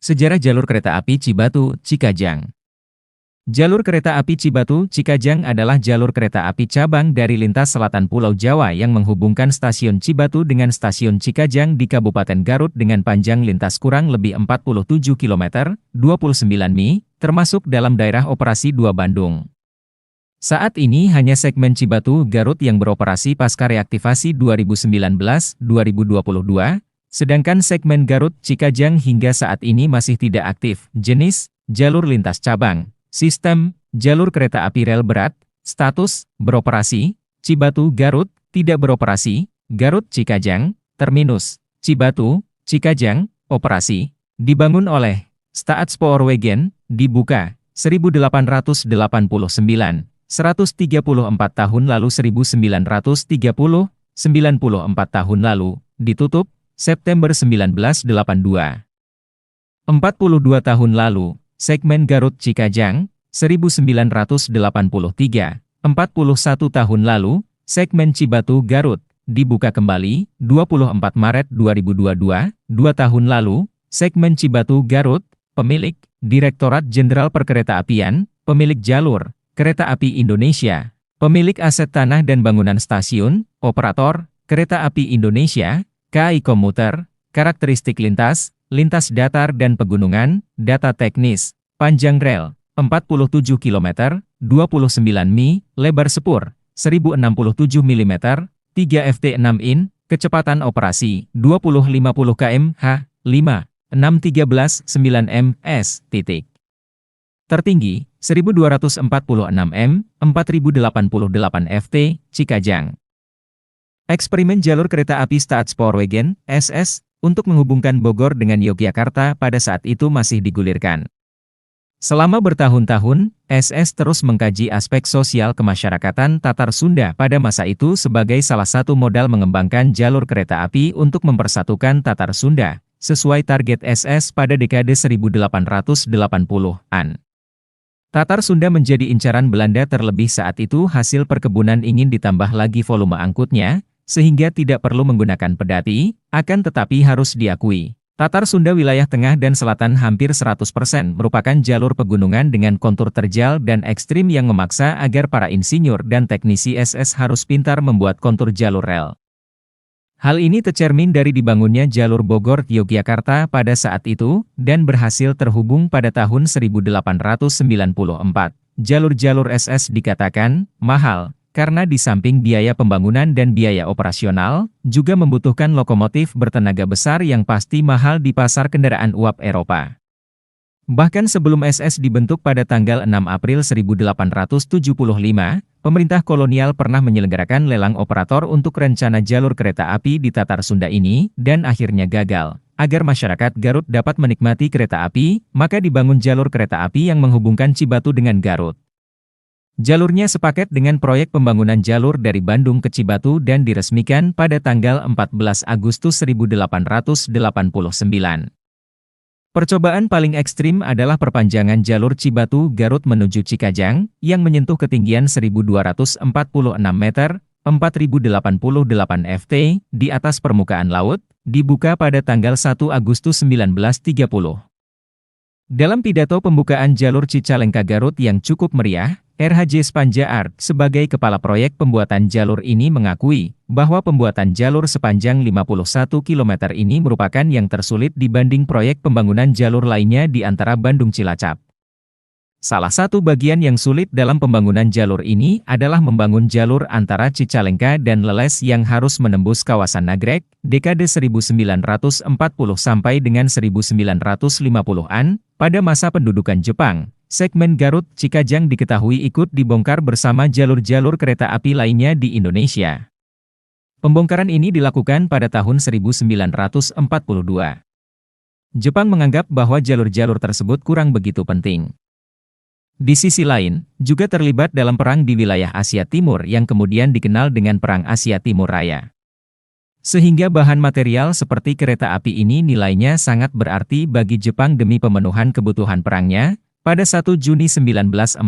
Sejarah jalur kereta api Cibatu-Cikajang. Jalur kereta api Cibatu-Cikajang adalah jalur kereta api cabang dari lintas selatan Pulau Jawa yang menghubungkan stasiun Cibatu dengan stasiun Cikajang di Kabupaten Garut dengan panjang lintas kurang lebih 47 km, 29 mi, termasuk dalam daerah operasi 2 Bandung. Saat ini hanya segmen Cibatu-Garut yang beroperasi pasca reaktivasi 2019-2022, sedangkan segmen Garut-Cikajang hingga saat ini masih tidak aktif. Jenis, jalur lintas cabang. Sistem, jalur kereta api rel berat. Status, beroperasi. Cibatu-Garut, tidak beroperasi. Garut-Cikajang, terminus. Cibatu-Cikajang, operasi. Dibangun oleh Staatspoorwegen, dibuka 1889, 134 tahun lalu 1930, 94 tahun lalu, ditutup September 1982. 42 tahun lalu, segmen Garut-Cikajang, 1983. 41 tahun lalu, segmen Cibatu-Garut, dibuka kembali, 24 Maret 2022. 2 tahun lalu, segmen Cibatu-Garut, pemilik, Direktorat Jenderal Perkeretaapian, pemilik jalur, Kereta Api Indonesia, pemilik aset tanah dan bangunan stasiun, operator, Kereta Api Indonesia, KAI Komuter, karakteristik lintas, lintas datar dan pegunungan, data teknis, panjang rel, 47 km, 29 mi, lebar sepur, 1067 mm, 3 ft 6 in, kecepatan operasi, 20-50 km/h, 5-6-13-9 ms, titik. Tertinggi, 1246 m, 4088 ft, Cikajang. Eksperimen jalur kereta api Staatspoorwegen, SS, untuk menghubungkan Bogor dengan Yogyakarta pada saat itu masih digulirkan. Selama bertahun-tahun, SS terus mengkaji aspek sosial kemasyarakatan Tatar Sunda pada masa itu sebagai salah satu modal mengembangkan jalur kereta api untuk mempersatukan Tatar Sunda, sesuai target SS pada dekade 1880-an. Tatar Sunda menjadi incaran Belanda terlebih saat itu hasil perkebunan ingin ditambah lagi volume angkutnya, sehingga tidak perlu menggunakan pedati, akan tetapi harus diakui, Tatar Sunda wilayah tengah dan selatan hampir 100% merupakan jalur pegunungan dengan kontur terjal dan ekstrim yang memaksa agar para insinyur dan teknisi SS harus pintar membuat kontur jalur rel. Hal ini tercermin dari dibangunnya jalur Bogor-Yogyakarta pada saat itu, dan berhasil terhubung pada tahun 1894. Jalur-jalur SS dikatakan mahal, karena di samping biaya pembangunan dan biaya operasional, juga membutuhkan lokomotif bertenaga besar yang pasti mahal di pasar kendaraan uap Eropa. Bahkan sebelum SS dibentuk pada tanggal 6 April 1875, pemerintah kolonial pernah menyelenggarakan lelang operator untuk rencana jalur kereta api di Tatar Sunda ini, dan akhirnya gagal. Agar masyarakat Garut dapat menikmati kereta api, maka dibangun jalur kereta api yang menghubungkan Cibatu dengan Garut. Jalurnya sepaket dengan proyek pembangunan jalur dari Bandung ke Cibatu dan diresmikan pada tanggal 14 Agustus 1889. Percobaan paling ekstrim adalah perpanjangan jalur Cibatu-Garut menuju Cikajang, yang menyentuh ketinggian 1246 meter, 4088 ft, di atas permukaan laut, dibuka pada tanggal 1 Agustus 1930. Dalam pidato pembukaan jalur Cicalengka-Garut yang cukup meriah, RHJ Spanja Art sebagai kepala proyek pembuatan jalur ini mengakui bahwa pembuatan jalur sepanjang 51 km ini merupakan yang tersulit dibanding proyek pembangunan jalur lainnya di antara Bandung Cilacap. Salah satu bagian yang sulit dalam pembangunan jalur ini adalah membangun jalur antara Cicalengka dan Leles yang harus menembus kawasan Nagrek, dekade 1940 sampai dengan 1950-an, pada masa pendudukan Jepang. Segmen Garut-Cikajang diketahui ikut dibongkar bersama jalur-jalur kereta api lainnya di Indonesia. Pembongkaran ini dilakukan pada tahun 1942. Jepang menganggap bahwa jalur-jalur tersebut kurang begitu penting. Di sisi lain, juga terlibat dalam perang di wilayah Asia Timur yang kemudian dikenal dengan Perang Asia Timur Raya. Sehingga bahan material seperti kereta api ini nilainya sangat berarti bagi Jepang demi pemenuhan kebutuhan perangnya. Pada 1 Juni 1942,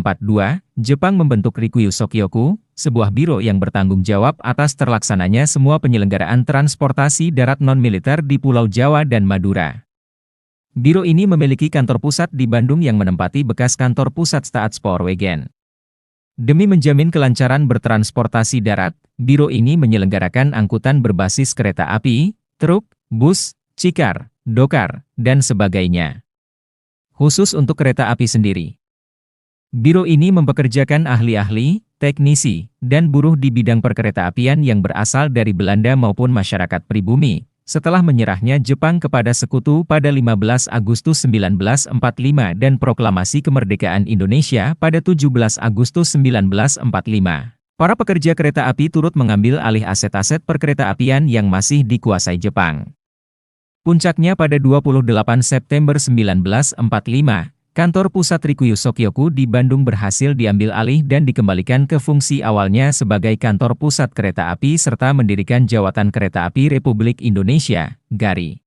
Jepang membentuk Rikyu Sokyoku, sebuah biro yang bertanggung jawab atas terlaksananya semua penyelenggaraan transportasi darat non-militer di Pulau Jawa dan Madura. Biro ini memiliki kantor pusat di Bandung yang menempati bekas kantor pusat Staatspoorwegen. Demi menjamin kelancaran bertransportasi darat, biro ini menyelenggarakan angkutan berbasis kereta api, truk, bus, cikar, dokar, dan sebagainya. Khusus untuk kereta api sendiri, biro ini mempekerjakan ahli-ahli, teknisi, dan buruh di bidang perkeretaapian yang berasal dari Belanda maupun masyarakat pribumi, setelah menyerahnya Jepang kepada sekutu pada 15 Agustus 1945 dan proklamasi kemerdekaan Indonesia pada 17 Agustus 1945. Para pekerja kereta api turut mengambil alih aset-aset perkeretaapian yang masih dikuasai Jepang. Puncaknya pada 28 September 1945, kantor pusat Rikuyu Sokyoku di Bandung berhasil diambil alih dan dikembalikan ke fungsi awalnya sebagai kantor pusat kereta api serta mendirikan Jawatan Kereta Api Republik Indonesia, GARI.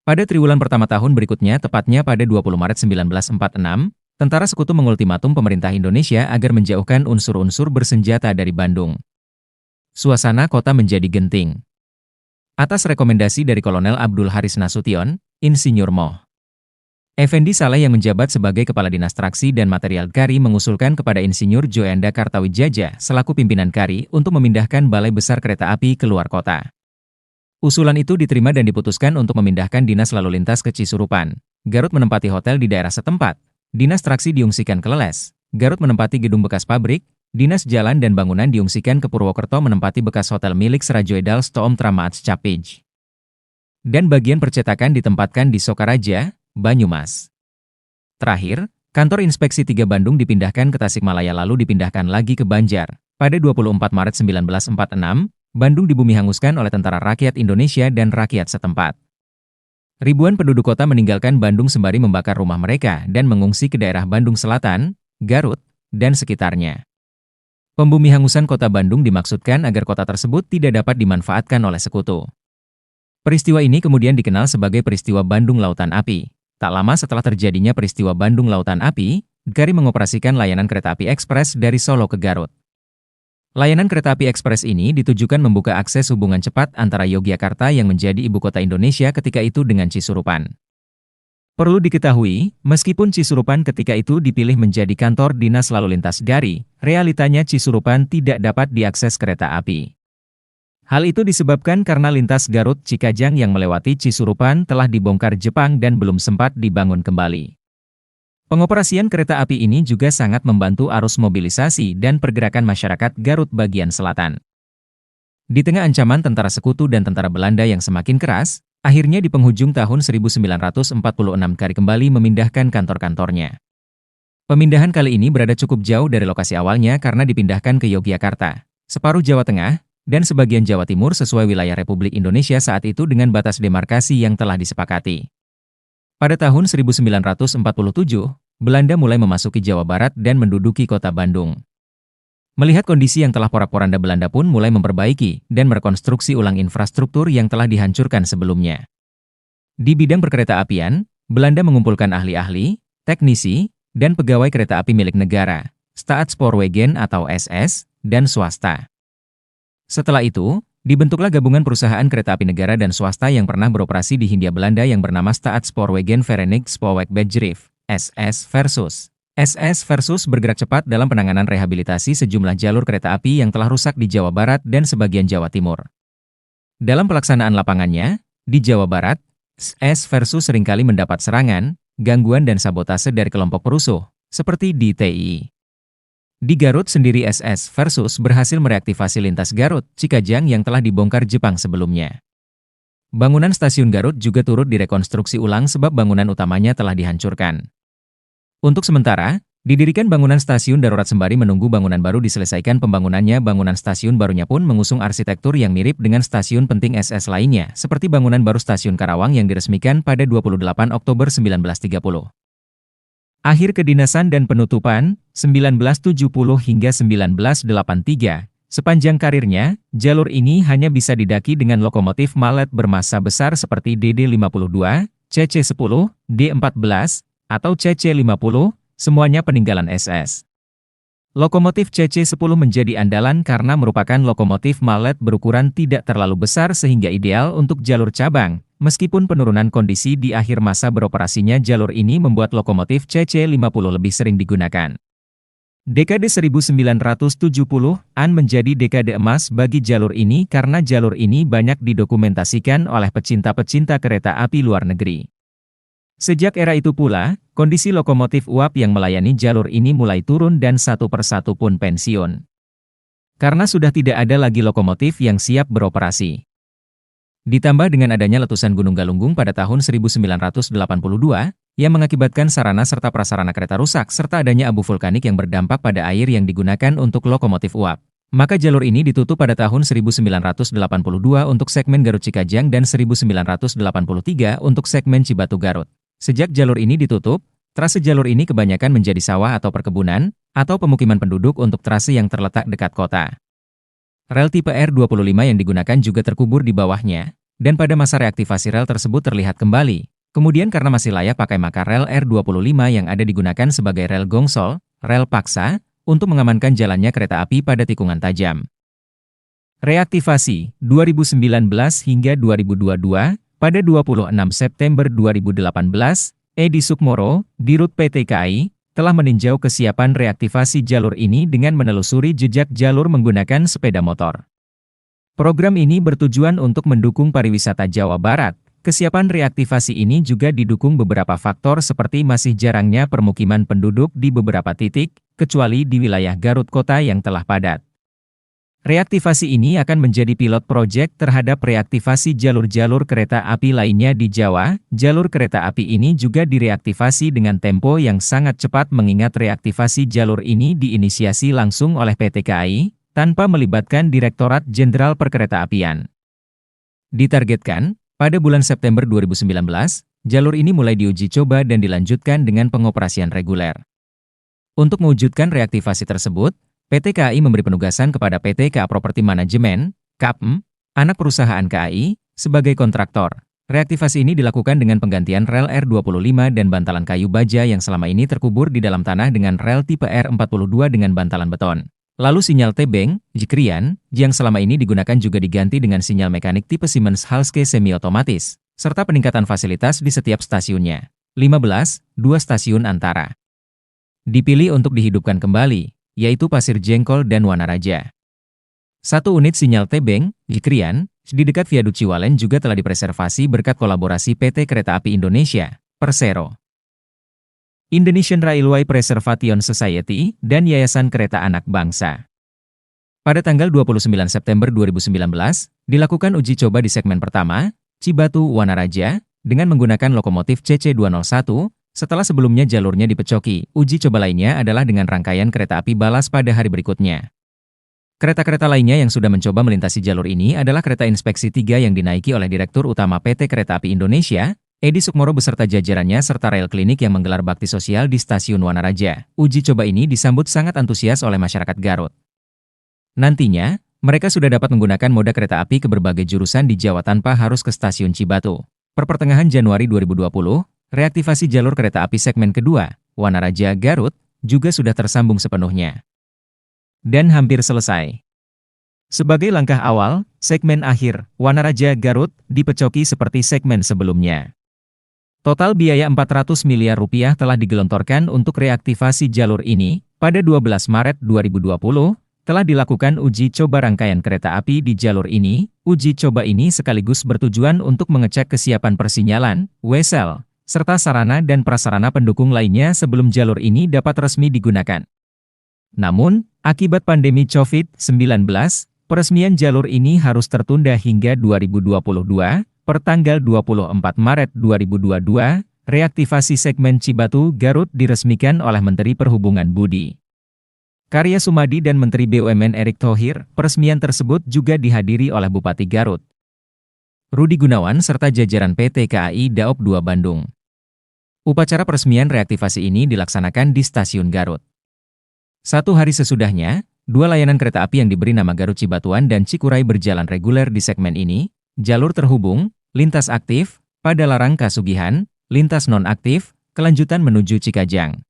Pada triwulan pertama tahun berikutnya, tepatnya pada 20 Maret 1946, tentara sekutu mengultimatum pemerintah Indonesia agar menjauhkan unsur-unsur bersenjata dari Bandung. Suasana kota menjadi genting. Atas rekomendasi dari Kolonel Abdul Haris Nasution, Insinyur Moh Effendi Saleh yang menjabat sebagai Kepala Dinas Traksi dan Material GARI mengusulkan kepada Insinyur Joenda Kartawijaya selaku pimpinan GARI untuk memindahkan Balai Besar Kereta Api keluar kota. Usulan itu diterima dan diputuskan untuk memindahkan Dinas Lalu Lintas ke Cisurupan. Garut menempati hotel di daerah setempat. Dinas Traksi diungsikan ke Leles. Garut menempati gedung bekas pabrik. Dinas Jalan dan Bangunan diungsikan ke Purwokerto menempati bekas hotel milik Serajoedal Stoom Tramaats Capij. Dan bagian percetakan ditempatkan di Sokaraja, Banyumas. Terakhir, kantor Inspeksi 3 Bandung dipindahkan ke Tasikmalaya lalu dipindahkan lagi ke Banjar. Pada 24 Maret 1946, Bandung dibumi hanguskan oleh Tentara Rakyat Indonesia dan rakyat setempat. Ribuan penduduk kota meninggalkan Bandung sembari membakar rumah mereka dan mengungsi ke daerah Bandung Selatan, Garut, dan sekitarnya. Pembumi hangusan kota Bandung dimaksudkan agar kota tersebut tidak dapat dimanfaatkan oleh sekutu. Peristiwa ini kemudian dikenal sebagai peristiwa Bandung Lautan Api. Tak lama setelah terjadinya peristiwa Bandung Lautan Api, GARI mengoperasikan layanan kereta api ekspres dari Solo ke Garut. Layanan kereta api ekspres ini ditujukan membuka akses hubungan cepat antara Yogyakarta yang menjadi ibu kota Indonesia ketika itu dengan Cisurupan. Perlu diketahui, meskipun Cisurupan ketika itu dipilih menjadi kantor Dinas Lalu Lintas GARI, realitanya Cisurupan tidak dapat diakses kereta api. Hal itu disebabkan karena lintas Garut-Cikajang yang melewati Cisurupan telah dibongkar Jepang dan belum sempat dibangun kembali. Pengoperasian kereta api ini juga sangat membantu arus mobilisasi dan pergerakan masyarakat Garut bagian selatan. Di tengah ancaman tentara sekutu dan tentara Belanda yang semakin keras, akhirnya di penghujung tahun 1946 GARI kembali memindahkan kantor-kantornya. Pemindahan kali ini berada cukup jauh dari lokasi awalnya karena dipindahkan ke Yogyakarta, separuh Jawa Tengah, dan sebagian Jawa Timur sesuai wilayah Republik Indonesia saat itu dengan batas demarkasi yang telah disepakati. Pada tahun 1947, Belanda mulai memasuki Jawa Barat dan menduduki kota Bandung. Melihat kondisi yang telah porak-poranda, Belanda pun mulai memperbaiki dan merekonstruksi ulang infrastruktur yang telah dihancurkan sebelumnya. Di bidang perkeretaapian, Belanda mengumpulkan ahli-ahli, teknisi, dan pegawai kereta api milik negara, Staatspoorwegen atau SS, dan swasta. Setelah itu, dibentuklah gabungan perusahaan kereta api negara dan swasta yang pernah beroperasi di Hindia Belanda yang bernama Staatspoorwegen Verenigd Spoorwegbedrijf, SS Versus. SS Versus bergerak cepat dalam penanganan rehabilitasi sejumlah jalur kereta api yang telah rusak di Jawa Barat dan sebagian Jawa Timur. Dalam pelaksanaan lapangannya, di Jawa Barat, SS Versus seringkali mendapat serangan, gangguan dan sabotase dari kelompok perusuh, seperti di TII. Di Garut sendiri SS Versus berhasil mereaktivasi lintas Garut-Cikajang yang telah dibongkar Jepang sebelumnya. Bangunan stasiun Garut juga turut direkonstruksi ulang sebab bangunan utamanya telah dihancurkan. Untuk sementara, didirikan bangunan stasiun darurat sembari menunggu bangunan baru diselesaikan pembangunannya. Bangunan stasiun barunya pun mengusung arsitektur yang mirip dengan stasiun penting SS lainnya, seperti bangunan baru stasiun Karawang yang diresmikan pada 28 Oktober 1930. Akhir kedinasan dan penutupan, 1970 hingga 1983. Sepanjang karirnya, jalur ini hanya bisa didaki dengan lokomotif malet bermassa besar seperti DD52, CC10, D14, atau CC50, semuanya peninggalan SS. Lokomotif CC10 menjadi andalan karena merupakan lokomotif malet berukuran tidak terlalu besar sehingga ideal untuk jalur cabang, Meskipun penurunan kondisi di akhir masa beroperasinya jalur ini membuat lokomotif CC50 lebih sering digunakan. Dekade 1970-an menjadi dekade emas bagi jalur ini karena jalur ini banyak didokumentasikan oleh pecinta-pecinta kereta api luar negeri. Sejak era itu pula, kondisi lokomotif uap yang melayani jalur ini mulai turun dan satu persatu pun pensiun. Karena sudah tidak ada lagi lokomotif yang siap beroperasi. Ditambah dengan adanya letusan Gunung Galunggung pada tahun 1982, yang mengakibatkan sarana serta prasarana kereta rusak serta adanya abu vulkanik yang berdampak pada air yang digunakan untuk lokomotif uap. Maka jalur ini ditutup pada tahun 1982 untuk segmen Garut Cikajang dan 1983 untuk segmen Cibatu Garut. Sejak jalur ini ditutup, trase jalur ini kebanyakan menjadi sawah atau perkebunan, atau pemukiman penduduk untuk trase yang terletak dekat kota. Rel tipe R25 yang digunakan juga terkubur di bawahnya, dan pada masa reaktivasi rel tersebut terlihat kembali. Kemudian karena masih layak pakai maka rel R25 yang ada digunakan sebagai rel gongsol, rel paksa, untuk mengamankan jalannya kereta api pada tikungan tajam. Reaktivasi 2019 hingga 2022. Pada 26 September 2018, Edi Sukmoro, Dirut PT KAI, telah meninjau kesiapan reaktivasi jalur ini dengan menelusuri jejak jalur menggunakan sepeda motor. Program ini bertujuan untuk mendukung pariwisata Jawa Barat. Kesiapan reaktivasi ini juga didukung beberapa faktor seperti masih jarangnya permukiman penduduk di beberapa titik, kecuali di wilayah Garut Kota yang telah padat. Reaktivasi ini akan menjadi pilot proyek terhadap reaktivasi jalur-jalur kereta api lainnya di Jawa. Jalur kereta api ini juga direaktivasi dengan tempo yang sangat cepat mengingat reaktivasi jalur ini diinisiasi langsung oleh PT KAI, tanpa melibatkan Direktorat Jenderal Perkeretaapian. Ditargetkan, pada bulan September 2019, jalur ini mulai diuji coba dan dilanjutkan dengan pengoperasian reguler. Untuk mewujudkan reaktivasi tersebut, PT KAI memberi penugasan kepada PT KA Property Management, KAPM, anak perusahaan KAI, sebagai kontraktor. Reaktivasi ini dilakukan dengan penggantian rel R25 dan bantalan kayu baja yang selama ini terkubur di dalam tanah dengan rel tipe R42 dengan bantalan beton. Lalu sinyal T-Bank, Jikrian, yang selama ini digunakan juga diganti dengan sinyal mekanik tipe Siemens Halske semi-otomatis, serta peningkatan fasilitas di setiap stasiunnya. 15. Dua stasiun antara dipilih untuk dihidupkan kembali, yaitu Pasir Jengkol dan Wanaraja. Satu unit sinyal T-Bank, Jikrian, di dekat Viaduk Ciwalen juga telah dipreservasi berkat kolaborasi PT Kereta Api Indonesia, Persero, Indonesian Railway Preservation Society, dan Yayasan Kereta Anak Bangsa. Pada tanggal 29 September 2019, dilakukan uji coba di segmen pertama, Cibatu Wanaraja, dengan menggunakan lokomotif CC201, setelah sebelumnya jalurnya dipecoki. Uji coba lainnya adalah dengan rangkaian kereta api balas pada hari berikutnya. Kereta-kereta lainnya yang sudah mencoba melintasi jalur ini adalah kereta inspeksi 3 yang dinaiki oleh Direktur Utama PT Kereta Api Indonesia, Edi Sukmoro beserta jajarannya serta rel klinik yang menggelar bakti sosial di Stasiun Wanaraja. Uji coba ini disambut sangat antusias oleh masyarakat Garut. Nantinya, mereka sudah dapat menggunakan moda kereta api ke berbagai jurusan di Jawa tanpa harus ke Stasiun Cibatu. Per pertengahan Januari 2020, reaktivasi jalur kereta api segmen kedua, Wanaraja Garut, juga sudah tersambung sepenuhnya. Dan hampir selesai. Sebagai langkah awal, segmen akhir, Wanaraja Garut, dipecoki seperti segmen sebelumnya. Total biaya 400 miliar rupiah telah digelontorkan untuk reaktivasi jalur ini. Pada 12 Maret 2020, telah dilakukan uji coba rangkaian kereta api di jalur ini. Uji coba ini sekaligus bertujuan untuk mengecek kesiapan persinyalan, wesel, serta sarana dan prasarana pendukung lainnya sebelum jalur ini dapat resmi digunakan. Namun, akibat pandemi COVID-19, peresmian jalur ini harus tertunda hingga 2022. Per tanggal 24 Maret 2022, reaktivasi segmen Cibatu Garut diresmikan oleh Menteri Perhubungan Budi Karya Sumadi dan Menteri BUMN Erick Thohir. Peresmian tersebut juga dihadiri oleh Bupati Garut, Rudi Gunawan serta jajaran PT KAI Daop 2 Bandung. Upacara peresmian reaktivasi ini dilaksanakan di Stasiun Garut. Satu hari sesudahnya, dua layanan kereta api yang diberi nama Garut Cibatuan dan Cikuray berjalan reguler di segmen ini. Jalur terhubung, lintas aktif, Padalarang Kasugihan, lintas non-aktif, kelanjutan menuju Cikajang.